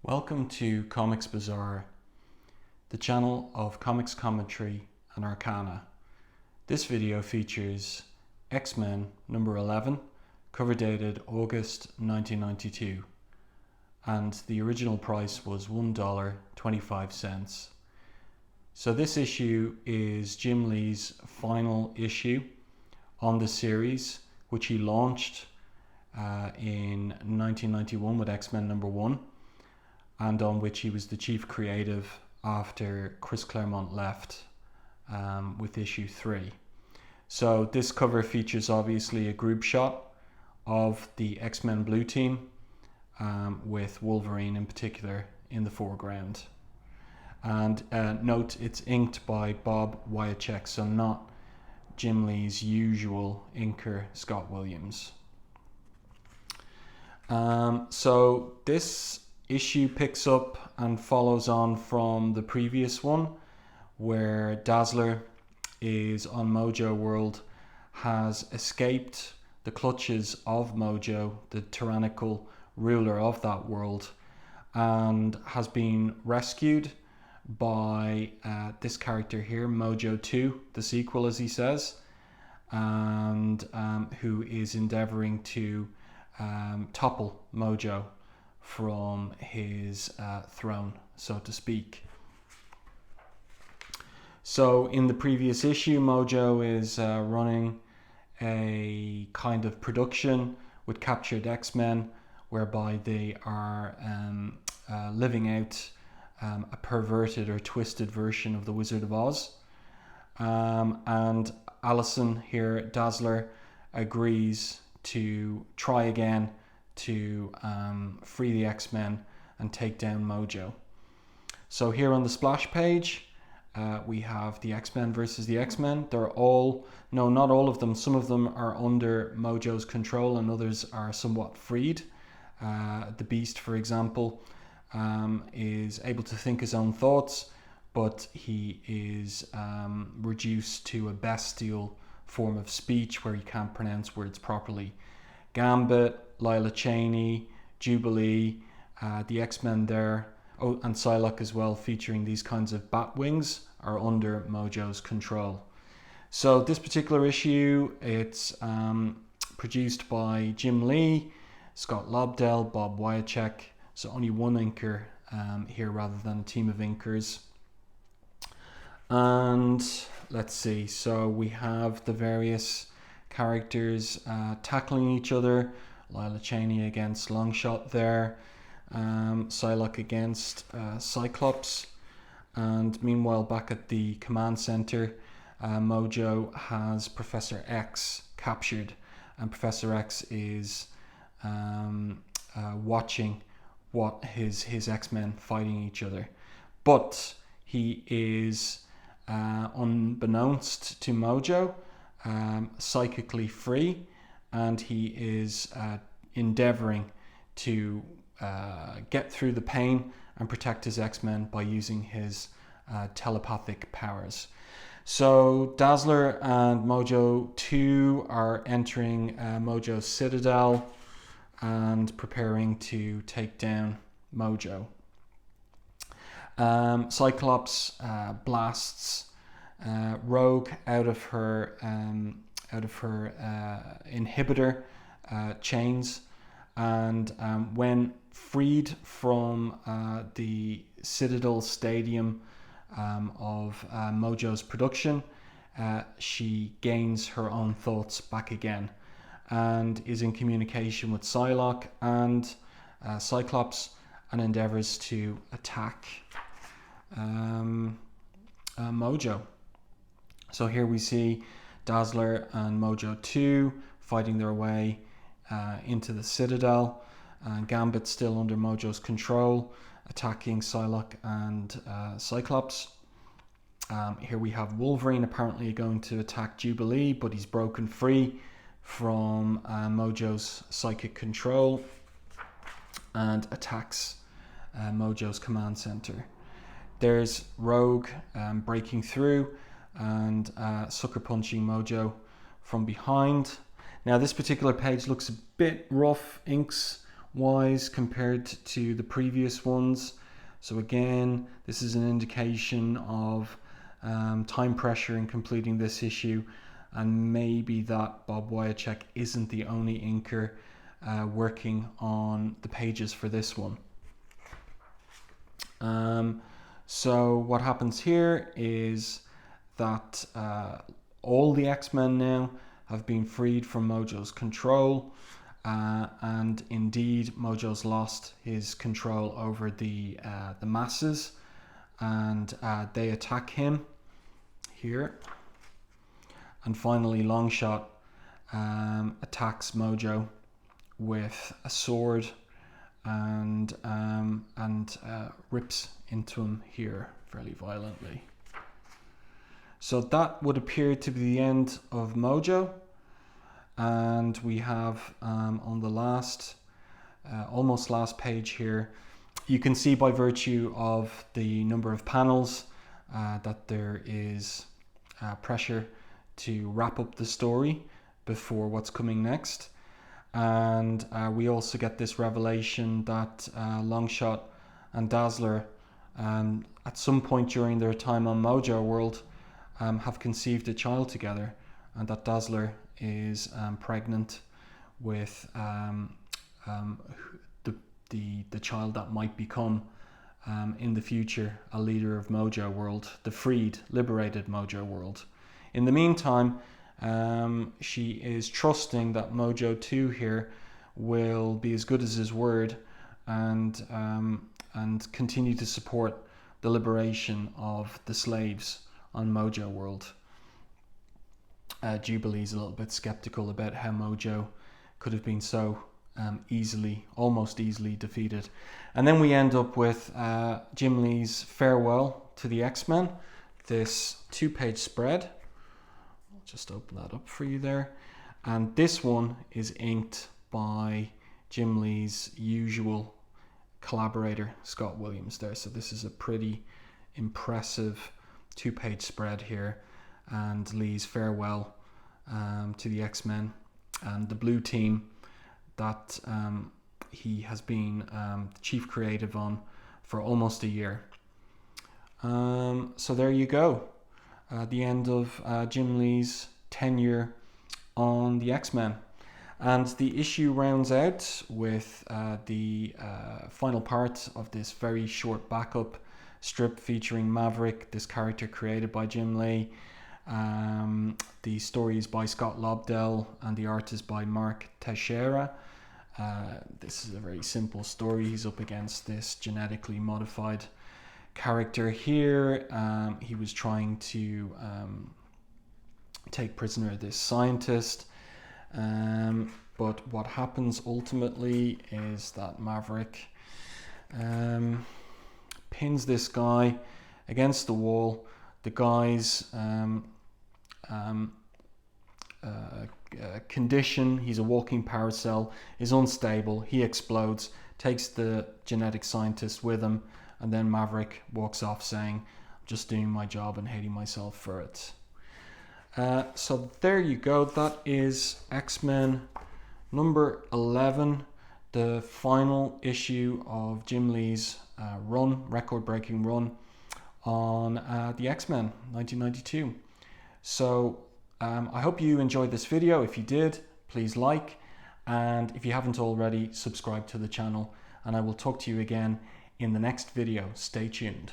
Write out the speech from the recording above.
Welcome to Comics Bazaar, the channel of comics commentary and arcana. This video features X-Men number 11, cover dated August 1992, and the original price was $1.25. So this issue is Jim Lee's final issue on the series, which he launched in 1991 with X-Men number 1. And on which he was the chief creative after Chris Claremont left with issue 3. So this cover features obviously a group shot of the X-Men Blue team with Wolverine in particular in the foreground. And note, it's inked by Bob Wiacek, so not Jim Lee's usual inker, Scott Williams. So this issue picks up and follows on from the previous one, where Dazzler is on Mojo World, has escaped the clutches of Mojo, the tyrannical ruler of that world, and has been rescued by this character here, Mojo 2, the sequel as he says, and who is endeavoring to topple Mojo from his throne, so to speak. So in the previous issue, Mojo is running a kind of production with captured X-Men, whereby they are living out a perverted or twisted version of the Wizard of Oz. And Allison here, Dazzler, agrees to try again to free the X-Men and take down Mojo. So here on the splash page, we have the X-Men versus the X-Men. They're all, no, not all of them. Some of them are under Mojo's control and others are somewhat freed. The Beast, for example, is able to think his own thoughts, but he is reduced to a bestial form of speech where he can't pronounce words properly. Gambit, Lila Cheney, Jubilee, the X-Men there, and Psylocke as well, featuring these kinds of bat wings, are under Mojo's control. So this particular issue, it's produced by Jim Lee, Scott Lobdell, Bob Wiacek, so only one inker here rather than a team of inkers. And let's see, so we have the various characters tackling each other. Lila Cheney against Longshot there, Psylocke against Cyclops, and meanwhile back at the command center, Mojo has Professor X captured, and Professor X is watching what his X-Men fighting each other, but he is unbeknownst to Mojo psychically free, and he is endeavoring to get through the pain and protect his X-Men by using his telepathic powers. So Dazzler and Mojo 2 are entering Mojo's citadel and preparing to take down Mojo. Cyclops blasts Rogue out of her inhibitor chains, and when freed from the Citadel Stadium of Mojo's production, she gains her own thoughts back again and is in communication with Psylocke and Cyclops, and endeavors to attack Mojo. So here we see Dazzler and Mojo 2 fighting their way into the Citadel, and Gambit still under Mojo's control, attacking Psylocke and Cyclops. Here we have Wolverine apparently going to attack Jubilee, but he's broken free from Mojo's psychic control and attacks Mojo's command center. There's Rogue breaking through and sucker punching Mojo from behind. Now this particular page looks a bit rough, inks wise compared to the previous ones. So again, this is an indication of time pressure in completing this issue, and maybe that Bob Wiacek isn't the only inker working on the pages for this one. So what happens here is that all the X-Men now have been freed from Mojo's control, and indeed Mojo's lost his control over the masses, and they attack him here. And finally Longshot attacks Mojo with a sword and rips into him here fairly violently. So that would appear to be the end of Mojo, and we have on the last, almost last page here, you can see by virtue of the number of panels that there is pressure to wrap up the story before what's coming next. And we also get this revelation that Longshot and Dazzler at some point during their time on Mojo World have conceived a child together, and that Dazzler is pregnant with the child that might become in the future a leader of Mojo World, the freed, liberated Mojo World. In the meantime, she is trusting that Mojo 2 here will be as good as his word and continue to support the liberation of the slaves on Mojo World. Jubilee's a little bit skeptical about how Mojo could have been so almost easily defeated. And then we end up with Jim Lee's farewell to the X-Men, this 2-page spread. I'll just open that up for you there. And this one is inked by Jim Lee's usual collaborator, Scott Williams there. So this is a pretty impressive 2-page spread here, and Lee's farewell to the X-Men and the blue team that he has been chief creative on for almost a year. So there you go, the end of Jim Lee's tenure on the X-Men. And the issue rounds out with the final part of this very short backup strip featuring Maverick, this character created by Jim Lee. The story is by Scott Lobdell and the art is by Mark Teixeira. This is a very simple story. He's up against this genetically modified character here. He was trying to take prisoner this scientist, but what happens ultimately is that Maverick pins this guy against the wall. The guy's condition, he's a walking paracell, is unstable. He explodes, takes the genetic scientist with him, and then Maverick walks off saying, "I'm just doing my job and hating myself for it." So there you go. That is X-Men number 11, the final issue of Jim Lee's record-breaking run on the X-Men 1992. So I hope you enjoyed this video. If you did, please like, and if you haven't already, subscribe to the channel, and I will talk to you again in the next video. Stay tuned.